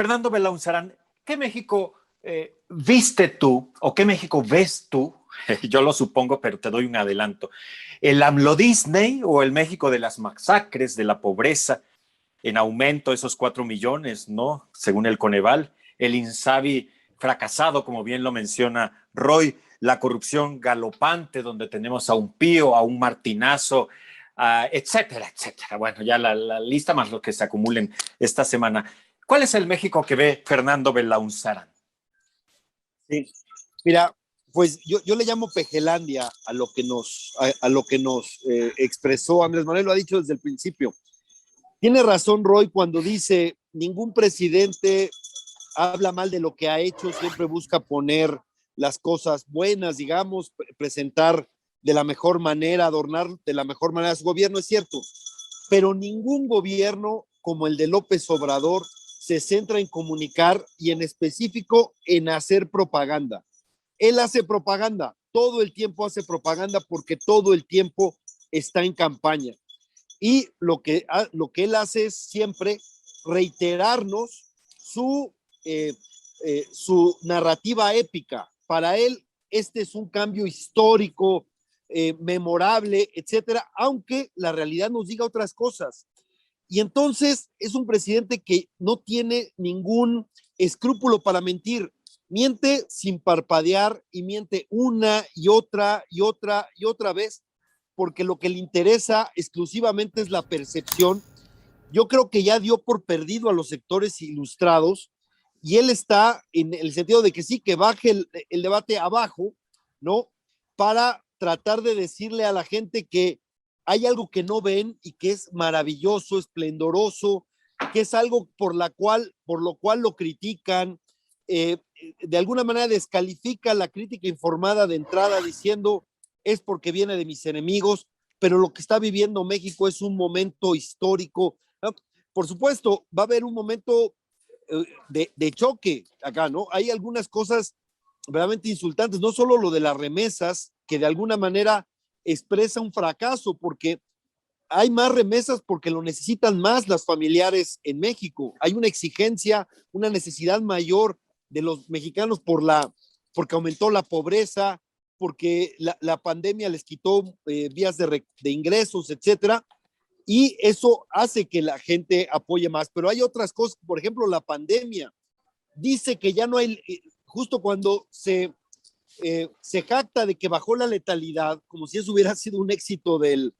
Fernando Belaunzarán, ¿qué México viste tú o qué México ves tú? Yo lo supongo, pero te doy un adelanto. ¿El AMLO Disney o el México de las masacres, de la pobreza, en aumento esos 4 millones, ¿no? Según el Coneval, el INSABI fracasado, como bien lo menciona Roy, la corrupción galopante, donde tenemos a un Pío, a un Martinazo, etcétera, etcétera. Bueno, ya la lista más lo que se acumulen esta semana. ¿Cuál es el México que ve Fernando Belaunzarán? Sí. Mira, pues yo le llamo Pejelandia a lo que nos expresó Andrés Manuel, lo ha dicho desde el principio. Tiene razón Roy cuando dice, ningún presidente habla mal de lo que ha hecho, siempre busca poner las cosas buenas, digamos, presentar de la mejor manera, adornar de la mejor manera su gobierno, es cierto, pero ningún gobierno como el de López Obrador se centra en comunicar y en específico en hacer propaganda. Él hace propaganda, todo el tiempo hace propaganda porque todo el tiempo está en campaña. Y lo que él hace es siempre reiterarnos su narrativa épica. Para él, este es un cambio histórico, memorable, etcétera, aunque la realidad nos diga otras cosas. Y entonces es un presidente que no tiene ningún escrúpulo para mentir. Miente sin parpadear y miente una y otra y otra y otra vez, porque lo que le interesa exclusivamente es la percepción. Yo creo que ya dio por perdido a los sectores ilustrados y él está en el sentido de que sí, que baje el debate abajo, ¿no? Para tratar de decirle a la gente que hay algo que no ven y que es maravilloso, esplendoroso, que es algo por lo cual lo critican, de alguna manera descalifica la crítica informada de entrada diciendo es porque viene de mis enemigos, pero lo que está viviendo México es un momento histórico. Por supuesto, va a haber un momento de choque acá, ¿no? Hay algunas cosas realmente insultantes, no solo lo de las remesas, que de alguna manera expresa un fracaso, porque hay más remesas porque lo necesitan más las familiares en México. Hay una exigencia, una necesidad mayor de los mexicanos porque aumentó la pobreza, porque la pandemia les quitó vías de ingresos, etcétera, y eso hace que la gente apoye más. Pero hay otras cosas, por ejemplo, la pandemia. Dice que ya no hay, justo cuando se jacta de que bajó la letalidad, como si eso hubiera sido un éxito del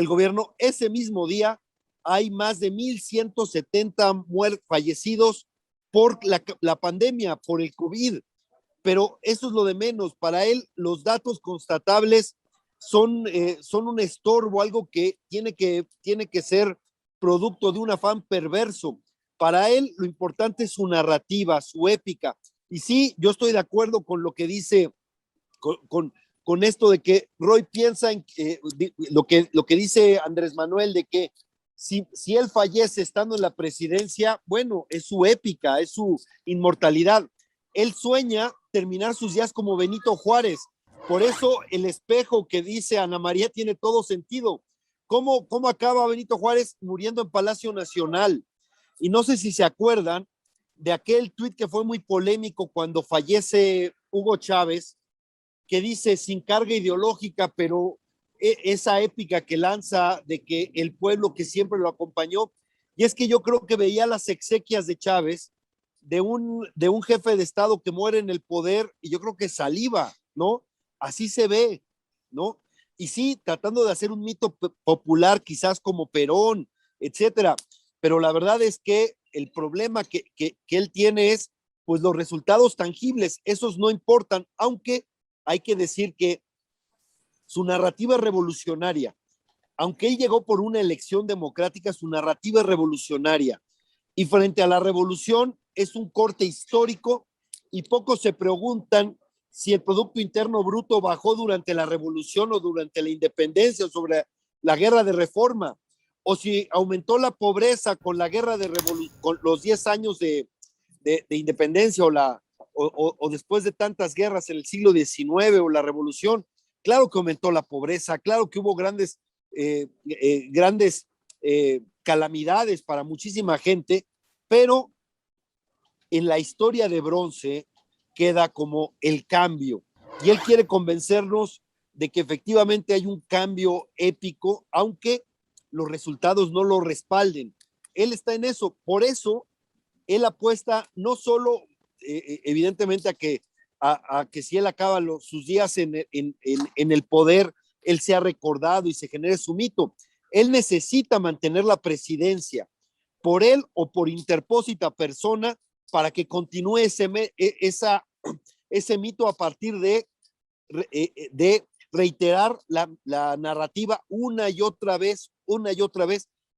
gobierno, ese mismo día hay más de 1,170 fallecidos por la pandemia, por el COVID. Pero eso es lo de menos. Para él, los datos constatables son un estorbo, algo que tiene que ser producto de un afán perverso. Para él, lo importante es su narrativa, su épica. Y sí, yo estoy de acuerdo con lo que dice, con esto de que Roy piensa en lo que dice Andrés Manuel, de que si él fallece estando en la presidencia, bueno, es su épica, es su inmortalidad. Él sueña terminar sus días como Benito Juárez. Por eso el espejo que dice Ana María tiene todo sentido. ¿Cómo acaba Benito Juárez muriendo en Palacio Nacional? Y no sé si se acuerdan de aquel tuit que fue muy polémico cuando fallece Hugo Chávez, que dice sin carga ideológica, pero esa épica que lanza de que el pueblo que siempre lo acompañó, y es que yo creo que veía las exequias de Chávez, de un jefe de Estado que muere en el poder, y yo creo que saliva, ¿no? Así se ve, ¿no? Y sí, tratando de hacer un mito popular, quizás como Perón, etcétera, pero la verdad es que el problema que él tiene es, pues los resultados tangibles, esos no importan, aunque hay que decir que su narrativa es revolucionaria. Aunque él llegó por una elección democrática, su narrativa es revolucionaria. Y frente a la revolución es un corte histórico y pocos se preguntan si el Producto Interno Bruto bajó durante la revolución o durante la independencia o sobre la guerra de reforma, o si aumentó la pobreza con la guerra con los 10 años de independencia o después de tantas guerras en el siglo XIX o la revolución. Claro que aumentó la pobreza, claro que hubo grandes calamidades para muchísima gente, pero en la historia de bronce queda como el cambio. Y él quiere convencernos de que efectivamente hay un cambio épico, aunque los resultados no lo respalden. Él está en eso. Por eso, él apuesta no solo, evidentemente, a que si él acaba sus días en el poder, él sea recordado y se genere su mito. Él necesita mantener la presidencia por él o por interpósita persona para que continúe ese mito a partir de reiterar la narrativa una y otra vez,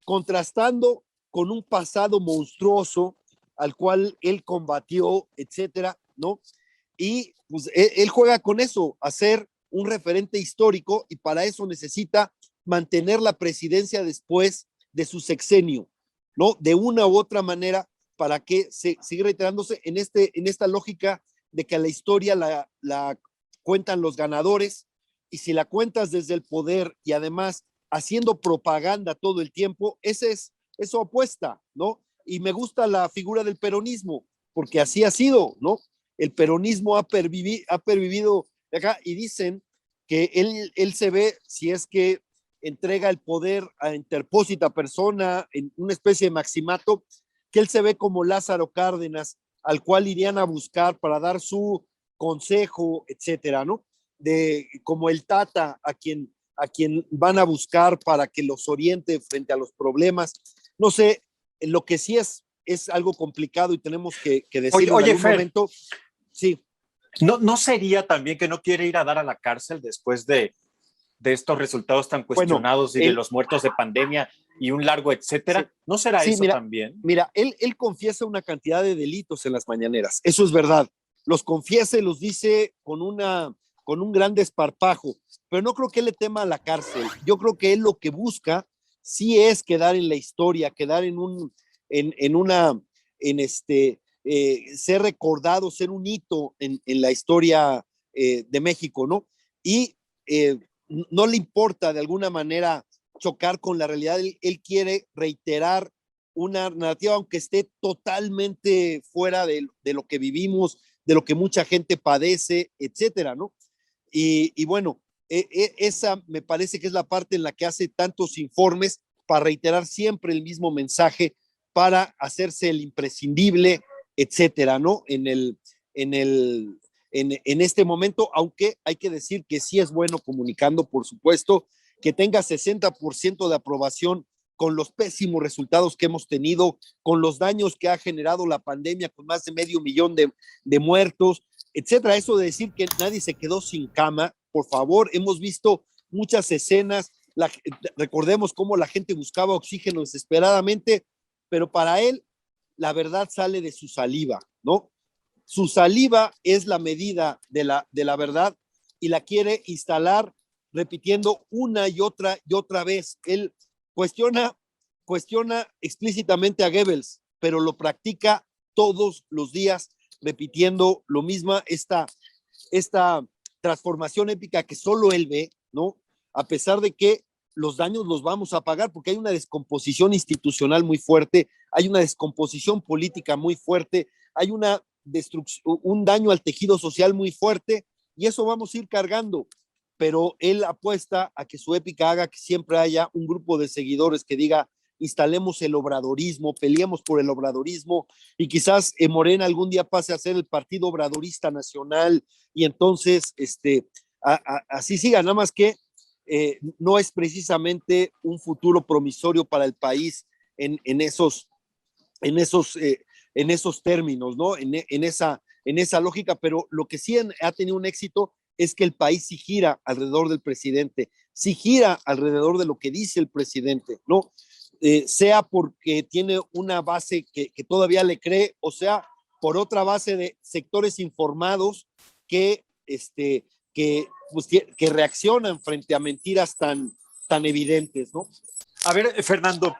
contrastando con un pasado monstruoso al cual él combatió, etcétera, ¿no? Y pues él juega con eso, hacer un referente histórico, y para eso necesita mantener la presidencia después de su sexenio, ¿no? De una u otra manera, para que siga reiterándose en esta lógica de que la historia la cuentan los ganadores, y si la cuentas desde el poder y además haciendo propaganda todo el tiempo, eso apuesta, ¿no? Y me gusta la figura del peronismo, porque así ha sido, ¿no? El peronismo ha pervivido acá, y dicen que él se ve, si es que entrega el poder a interpósita persona en una especie de maximato, que él se ve como Lázaro Cárdenas, al cual irían a buscar para dar su consejo, etcétera, ¿no? Como el Tata a quien van a buscar para que los oriente frente a los problemas. No sé, lo que sí es algo complicado y tenemos que decirlo en algún momento. Sí. ¿No sería también que no quiere ir a dar a la cárcel después de estos resultados tan cuestionados y de los muertos de pandemia y un largo etcétera? Sí. ¿No será eso también? Mira, él confiesa una cantidad de delitos en las mañaneras, eso es verdad. Los confiesa y los dice con un gran desparpajo, pero no creo que él le tema a la cárcel. Yo creo que él lo que busca sí es quedar en la historia, quedar ser recordado, ser un hito en la historia de México, ¿no? Y no le importa de alguna manera chocar con la realidad. Él quiere reiterar una narrativa, aunque esté totalmente fuera de lo que vivimos, de lo que mucha gente padece, etcétera, ¿no? Y bueno, esa me parece que es la parte en la que hace tantos informes para reiterar siempre el mismo mensaje, para hacerse el imprescindible, etcétera, ¿no? En este momento, aunque hay que decir que sí es bueno comunicando, por supuesto, que tenga 60% de aprobación con los pésimos resultados que hemos tenido, con los daños que ha generado la pandemia, con más de 500,000 de muertos, etcétera. Eso de decir que nadie se quedó sin cama, por favor, hemos visto muchas escenas, recordemos cómo la gente buscaba oxígeno desesperadamente, pero para él la verdad sale de su saliva, ¿no? Su saliva es la medida de la verdad, y la quiere instalar repitiendo una y otra vez. Él cuestiona explícitamente a Goebbels, pero lo practica todos los días, repitiendo lo mismo, esta transformación épica que solo él ve, ¿no? A pesar de que los daños los vamos a pagar, porque hay una descomposición institucional muy fuerte, hay una descomposición política muy fuerte, hay un daño al tejido social muy fuerte, y eso vamos a ir cargando. Pero él apuesta a que su épica haga que siempre haya un grupo de seguidores que diga: instalemos el obradorismo, peleemos por el obradorismo, y quizás Morena algún día pase a ser el Partido Obradorista Nacional, y entonces así siga, nada más que no es precisamente un futuro promisorio para el país en esos términos, ¿no? En esa lógica, pero lo que sí ha tenido un éxito es que el país sí gira alrededor del presidente, sí gira alrededor de lo que dice el presidente, ¿no? Sea porque tiene una base que todavía le cree, o sea, por otra base de sectores informados que reaccionan frente a mentiras tan evidentes, ¿no? A ver, Fernando,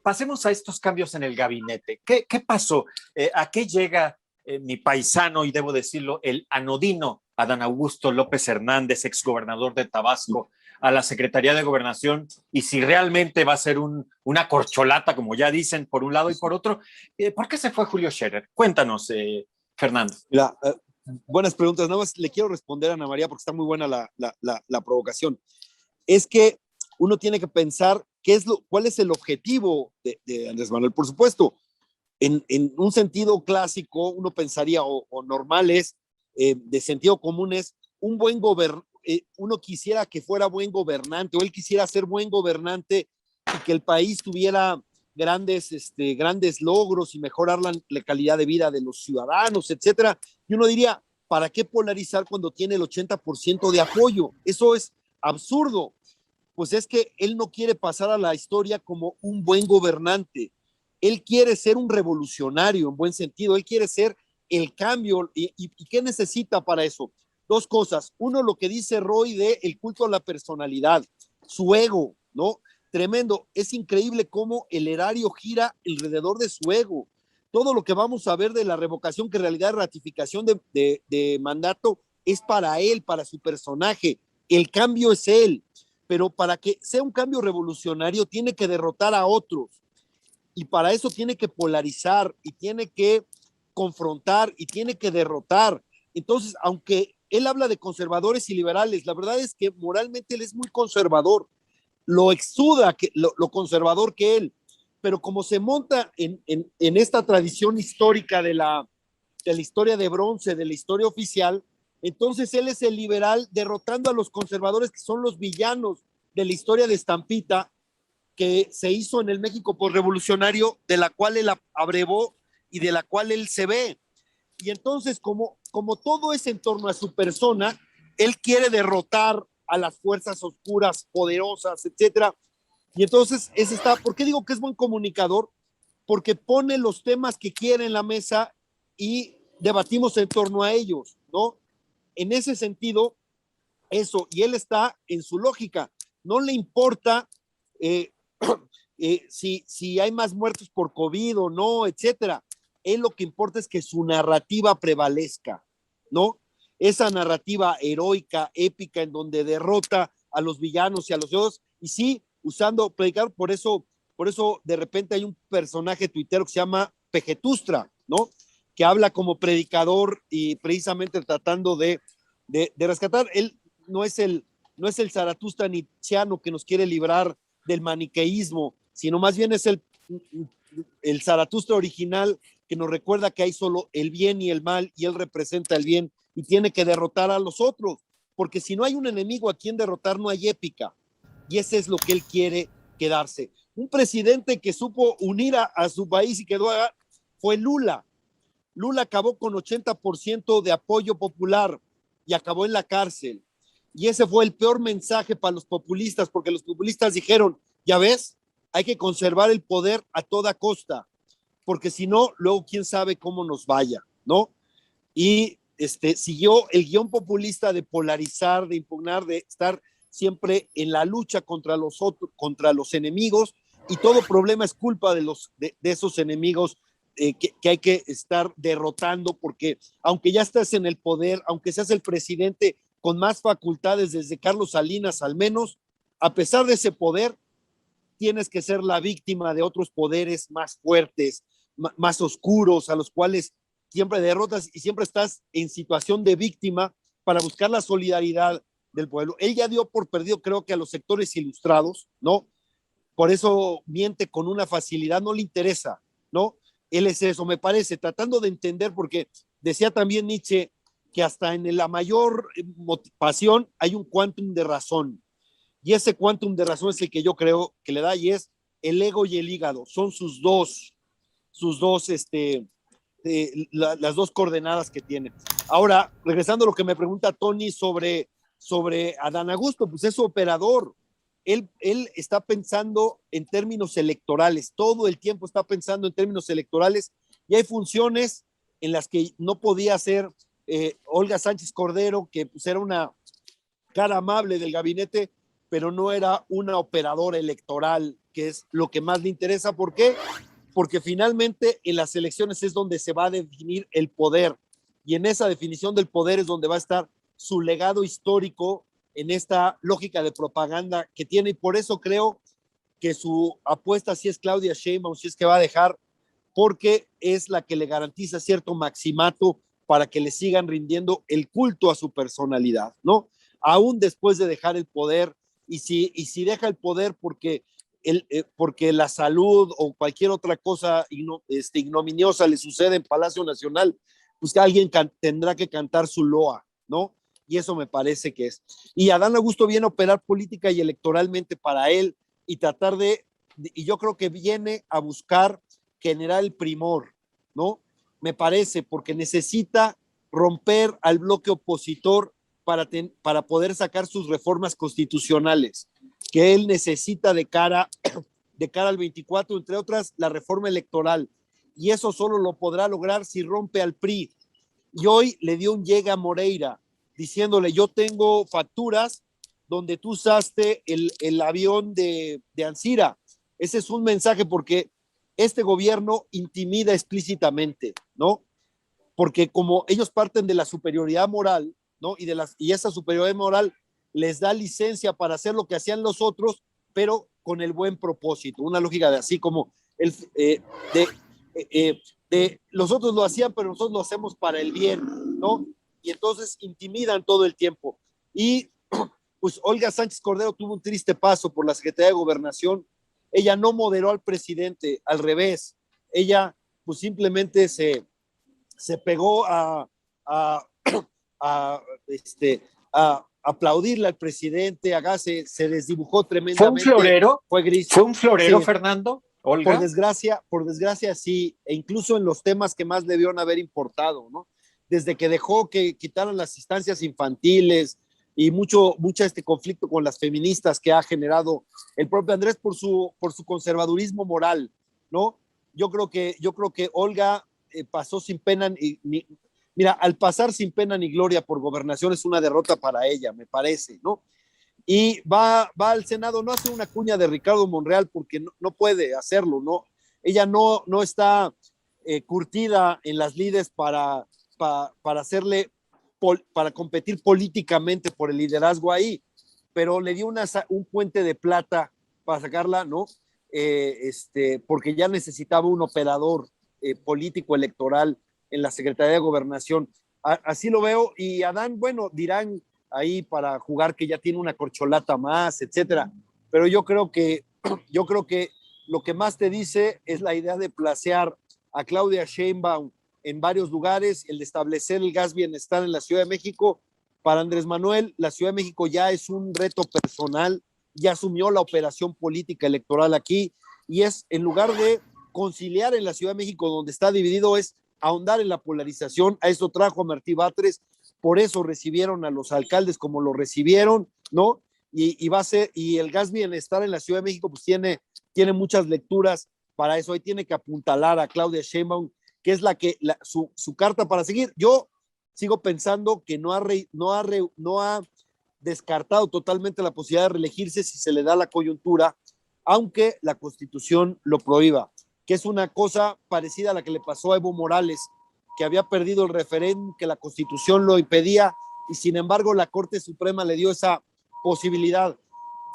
pasemos a estos cambios en el gabinete. ¿Qué pasó? ¿A qué llega mi paisano, y debo decirlo, el anodino Adán Augusto López Hernández, exgobernador de Tabasco, a la Secretaría de Gobernación y si realmente va a ser una corcholata, como ya dicen, por un lado y por otro. ¿Por qué se fue Julio Scherer? Cuéntanos, Fernando. Mira, buenas preguntas. Nada más le quiero responder a Ana María porque está muy buena la provocación. Es que uno tiene que pensar cuál es el objetivo de Andrés Manuel. Por supuesto, en un sentido clásico, uno pensaría, o normal es, de sentido común es, uno quisiera que fuera buen gobernante, o él quisiera ser buen gobernante y que el país tuviera grandes logros y mejorar la calidad de vida de los ciudadanos, etcétera. Y uno diría, ¿para qué polarizar cuando tiene el 80% de apoyo? Eso es absurdo. Pues es que él no quiere pasar a la historia como un buen gobernante. Él quiere ser un revolucionario en buen sentido. Él quiere ser el cambio. ¿Y qué necesita para eso? Dos cosas. Uno, lo que dice Roy de el culto a la personalidad, su ego, ¿no? Tremendo. Es increíble cómo el erario gira alrededor de su ego. Todo lo que vamos a ver de la revocación, que en realidad es ratificación de mandato, es para él, para su personaje. El cambio es él. Pero para que sea un cambio revolucionario tiene que derrotar a otros y para eso tiene que polarizar y tiene que confrontar y tiene que derrotar. Entonces, aunque él habla de conservadores y liberales, la verdad es que moralmente él es muy conservador, lo exuda lo conservador que él, pero como se monta en esta tradición histórica de la historia de bronce, de la historia oficial, entonces él es el liberal derrotando a los conservadores que son los villanos de la historia de Estampita que se hizo en el México postrevolucionario, de la cual él abrevó y de la cual él se ve. Y entonces, como todo es en torno a su persona, él quiere derrotar a las fuerzas oscuras, poderosas, etcétera. Y entonces, ¿por qué digo que es buen comunicador? Porque pone los temas que quiere en la mesa y debatimos en torno a ellos, ¿no? En ese sentido, eso, y él está en su lógica, no le importa eh, si hay más muertos por COVID o no, etcétera. Él lo que importa es que su narrativa prevalezca, ¿no? Esa narrativa heroica, épica, en donde derrota a los villanos y a los dioses, y sí, usando predicar, por eso de repente hay un personaje tuitero que se llama Pejetustra, ¿no? Que habla como predicador y precisamente tratando de rescatar. Él no es el Zaratustra nietzscheano que nos quiere librar del maniqueísmo, sino más bien es el Zaratustra original que nos recuerda que hay solo el bien y el mal y él representa el bien y tiene que derrotar a los otros, porque si no hay un enemigo a quien derrotar no hay épica y ese es lo que él quiere quedarse. Un presidente que supo unir a su país y quedó fue Lula. Lula acabó con 80% de apoyo popular y acabó en la cárcel. Y ese fue el peor mensaje para los populistas, porque los populistas dijeron, ya ves, hay que conservar el poder a toda costa, porque si no, luego quién sabe cómo nos vaya, ¿no? Y siguió el guión populista de polarizar, de impugnar, de estar siempre en la lucha contra los otros, contra los enemigos, y todo problema es culpa de esos enemigos que hay que estar derrotando, porque aunque ya estás en el poder, aunque seas el presidente con más facultades desde Carlos Salinas al menos, a pesar de ese poder, tienes que ser la víctima de otros poderes más fuertes, más oscuros, a los cuales siempre derrotas y siempre estás en situación de víctima para buscar la solidaridad del pueblo. Él ya dio por perdido, creo que a los sectores ilustrados, ¿no? Por eso miente con una facilidad, no le interesa, ¿no? Él es eso, me parece, tratando de entender, porque decía también Nietzsche que hasta en la mayor motivación hay un quantum de razón. Y ese quantum de razón es el que yo creo que le da, y es el ego y el hígado. Son las dos coordenadas que tiene. Ahora, regresando a lo que me pregunta Tony sobre Adán Augusto, pues es su operador. Él está pensando en términos electorales, todo el tiempo está pensando en términos electorales, y hay funciones en las que no podía hacer Olga Sánchez Cordero, que pues era una cara amable del gabinete, pero no era una operadora electoral, que es lo que más le interesa. ¿Por qué? Porque finalmente en las elecciones es donde se va a definir el poder, y en esa definición del poder es donde va a estar su legado histórico en esta lógica de propaganda que tiene, y por eso creo que su apuesta sí es Claudia Sheinbaum, si es que va a dejar, porque es la que le garantiza cierto maximato para que le sigan rindiendo el culto a su personalidad, ¿no? Aún después de dejar el poder, y si deja el poder porque la salud o cualquier otra cosa ignominiosa le sucede en Palacio Nacional, pues que alguien tendrá que cantar su loa, ¿no? Y eso me parece que es. Y a Adán Augusto viene a operar política y electoralmente para él y tratar y yo creo que viene a buscar generar el primor, ¿no? Me parece, porque necesita romper al bloque opositor para poder sacar sus reformas constitucionales que él necesita de cara al 24, entre otras, la reforma electoral. Y eso solo lo podrá lograr si rompe al PRI. Y hoy le dio un llega a Moreira, diciéndole, yo tengo facturas donde tú usaste el avión de Ancira. Ese es un mensaje porque este gobierno intimida explícitamente, ¿no? Porque como ellos parten de la superioridad moral, ¿no? Y esa superioridad moral les da licencia para hacer lo que hacían los otros, pero con el buen propósito, una lógica de así como los otros lo hacían, pero nosotros lo hacemos para el bien, ¿no? Y entonces intimidan todo el tiempo. Y pues Olga Sánchez Cordero tuvo un triste paso por la Secretaría de Gobernación. Ella no moderó al presidente, al revés. Ella pues simplemente se pegó a, a aplaudirle al presidente, se desdibujó tremendamente. ¿Fue un florero? Fue gris. ¿Fue un florero, sí. Fernando? ¿Olga? Por desgracia sí, e incluso en los temas que más debieron haber importado, ¿no? Desde que dejó que quitaran las instancias infantiles y mucho conflicto con las feministas que ha generado el propio Andrés por su conservadurismo moral, ¿no? Yo creo que Olga pasó sin pena mira, al pasar sin pena ni gloria por gobernación es una derrota para ella, me parece, ¿no? Y va al Senado, no hace una cuña de Ricardo Monreal porque no puede hacerlo, ¿no? Ella no está curtida en las lides para competir políticamente por el liderazgo ahí, pero le dio un puente de plata para sacarla, ¿no? Porque ya necesitaba un operador político electoral en la Secretaría de Gobernación. Así lo veo, y Adán, bueno, dirán ahí para jugar que ya tiene una corcholata más, etcétera. Pero yo creo que lo que más te dice es la idea de placear a Claudia Sheinbaum en varios lugares, el de establecer el gas bienestar en la Ciudad de México. Para Andrés Manuel, la Ciudad de México ya es un reto personal, ya asumió la operación política electoral aquí, y es, en lugar de conciliar en la Ciudad de México, donde está dividido, es ahondar en la polarización. A eso trajo a Martí Batres, por eso recibieron a los alcaldes como lo recibieron, ¿no? Y el gas bienestar en la Ciudad de México pues tiene muchas lecturas para eso. Ahí tiene que apuntalar a Claudia Sheinbaum, que es su carta para seguir. Yo sigo pensando que no ha descartado totalmente la posibilidad de reelegirse si se le da la coyuntura, aunque la Constitución lo prohíba, que es una cosa parecida a la que le pasó a Evo Morales, que había perdido el referéndum, que la Constitución lo impedía, y sin embargo la Corte Suprema le dio esa posibilidad.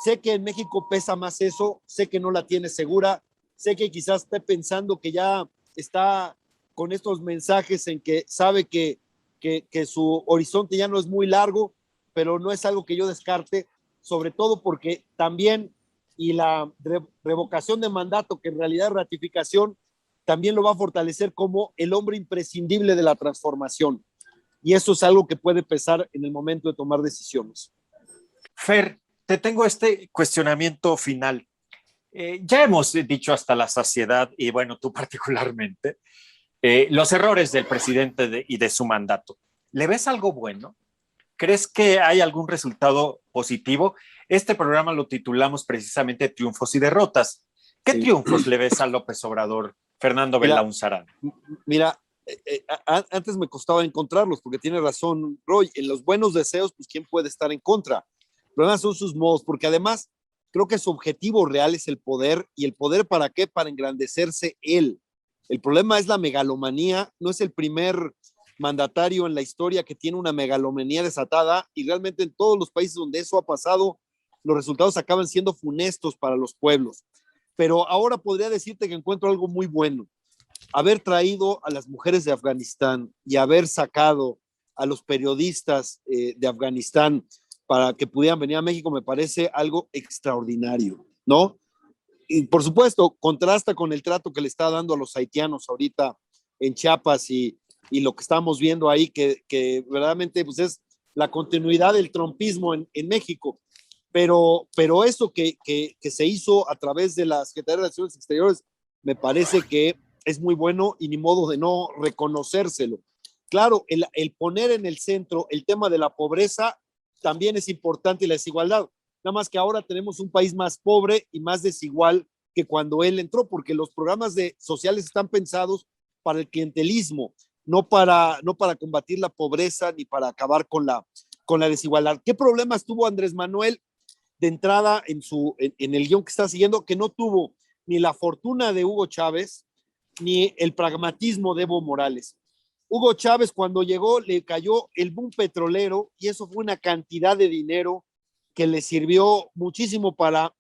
Sé que en México pesa más eso, sé que no la tiene segura, sé que quizás esté pensando que ya está con estos mensajes en que sabe que su horizonte ya no es muy largo, pero no es algo que yo descarte, sobre todo porque también, y la revocación de mandato, que en realidad es ratificación, también lo va a fortalecer como el hombre imprescindible de la transformación. Y eso es algo que puede pesar en el momento de tomar decisiones. Fer, te tengo este cuestionamiento final. Ya hemos dicho hasta la saciedad, y bueno, tú particularmente, los errores del presidente y de su mandato. ¿Le ves algo bueno? ¿Crees que hay algún resultado positivo? Este programa lo titulamos precisamente Triunfos y Derrotas. ¿Qué triunfos le ves a López Obrador, Fernando Belaúnzarán? Mira, antes me costaba encontrarlos, porque tiene razón Roy, en los buenos deseos, pues ¿quién puede estar en contra? El problema son sus modos, porque además creo que su objetivo real es el poder. ¿Y el poder para qué? Para engrandecerse él. El problema es la megalomanía. No es mandatario en la historia que tiene una megalomanía desatada, y realmente en todos los países donde eso ha pasado, los resultados acaban siendo funestos para los pueblos. Pero ahora podría decirte que encuentro algo muy bueno. Haber traído a las mujeres de Afganistán y haber sacado a los periodistas de Afganistán para que pudieran venir a México me parece algo extraordinario, ¿no? Y por supuesto, contrasta con el trato que le está dando a los haitianos ahorita en Chiapas y lo que estamos viendo ahí, que verdaderamente pues es la continuidad del trumpismo en México. Pero eso que se hizo a través de la Secretaría de Relaciones Exteriores me parece que es muy bueno y ni modo de no reconocérselo. Claro, el poner en el centro el tema de la pobreza también es importante y la desigualdad. Nada más que ahora tenemos un país más pobre y más desigual que cuando él entró, porque los programas sociales están pensados para el clientelismo, no para combatir la pobreza ni para acabar con la desigualdad. ¿Qué problemas tuvo Andrés Manuel de entrada en el guión que está siguiendo? Que no tuvo ni la fortuna de Hugo Chávez ni el pragmatismo de Evo Morales. Hugo Chávez, cuando llegó, le cayó el boom petrolero y eso fue una cantidad de dinero que le sirvió muchísimo para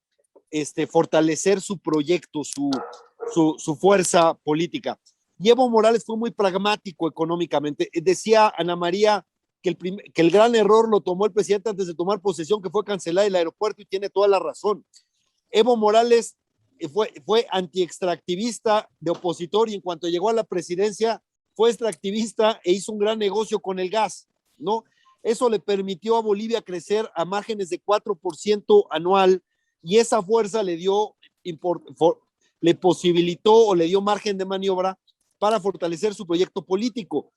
fortalecer su proyecto, su fuerza política. Y Evo Morales fue muy pragmático económicamente. Decía Ana María que el gran error lo tomó el presidente antes de tomar posesión, que fue cancelar el aeropuerto, y tiene toda la razón. Evo Morales fue anti-extractivista de opositor, y en cuanto llegó a la presidencia fue extractivista e hizo un gran negocio con el gas, ¿no? Eso le permitió a Bolivia crecer a márgenes de 4% anual, y esa fuerza le posibilitó o le dio margen de maniobra para fortalecer su proyecto político.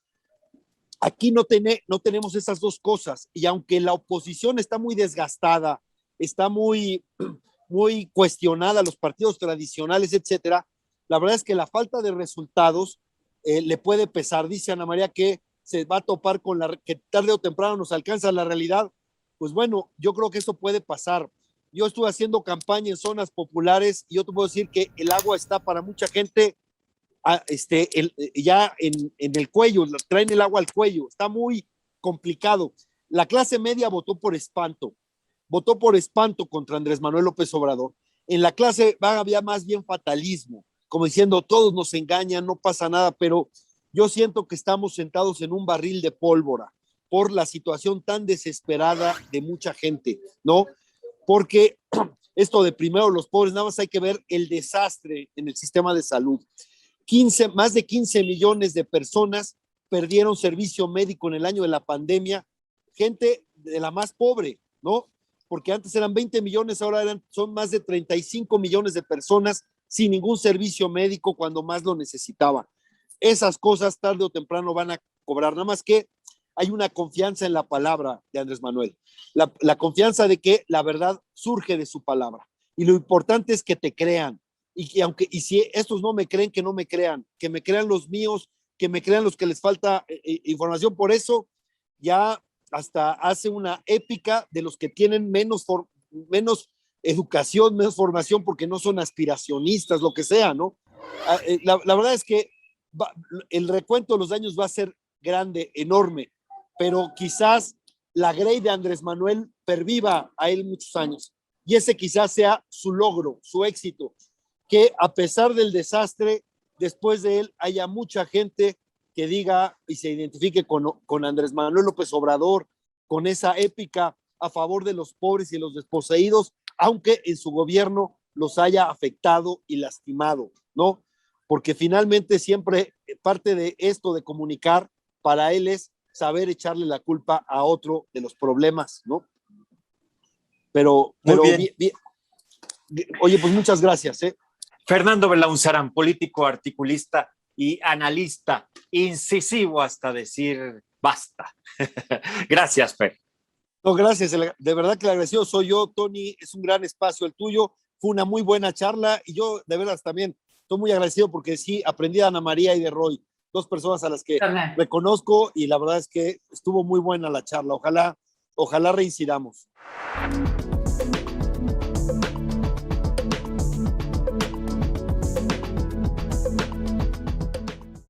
Aquí no tenemos esas dos cosas, y aunque la oposición está muy desgastada, está muy cuestionada, los partidos tradicionales, etcétera, la verdad es que la falta de resultados le puede pesar. Dice Ana María que se va a topar con que tarde o temprano nos alcanza la realidad. Pues bueno, yo creo que eso puede pasar. Yo estuve haciendo campaña en zonas populares y yo te puedo decir que el agua está para mucha gente ya en el cuello, traen el agua al cuello, está muy complicado. La clase media votó por espanto contra Andrés Manuel López Obrador. En la clase había más bien fatalismo, como diciendo todos nos engañan, no pasa nada, pero yo siento que estamos sentados en un barril de pólvora por la situación tan desesperada de mucha gente, ¿no? Porque esto de primero los pobres, nada más hay que ver el desastre en el sistema de salud. Más de 15 millones de personas perdieron servicio médico en el año de la pandemia, gente de la más pobre, ¿no? Porque antes eran 20 millones, ahora son más de 35 millones de personas sin ningún servicio médico cuando más lo necesitaban. Esas cosas tarde o temprano van a cobrar, nada más que hay una confianza en la palabra de Andrés Manuel, la confianza de que la verdad surge de su palabra, y lo importante es que te crean, y si estos no me creen, que no me crean, que me crean los míos, que me crean los que les falta información. Por eso ya hasta hace una épica de los que tienen menos educación, menos formación, porque no son aspiracionistas, lo que sea, ¿no? La verdad es que el recuento de los daños va a ser grande, enorme, pero quizás la Grey de Andrés Manuel perviva a él muchos años, y ese quizás sea su logro, su éxito, que a pesar del desastre, después de él haya mucha gente que diga y se identifique con Andrés Manuel López Obrador, con esa épica a favor de los pobres y los desposeídos, aunque en su gobierno los haya afectado y lastimado, ¿no? Porque finalmente siempre parte de esto de comunicar para él es saber echarle la culpa a otro de los problemas, ¿no? Pero bien. Oye, pues muchas gracias, ¿eh? Fernando Belaunzarán, político, articulista y analista, incisivo hasta decir basta. Gracias, Fer. No, gracias. De verdad que el agradecido soy yo, Tony. Es un gran espacio el tuyo. Fue una muy buena charla y yo de veras también estoy muy agradecido porque sí aprendí de Ana María y de Roy, dos personas a las que reconozco, y la verdad es que estuvo muy buena la charla. Ojalá reincidamos.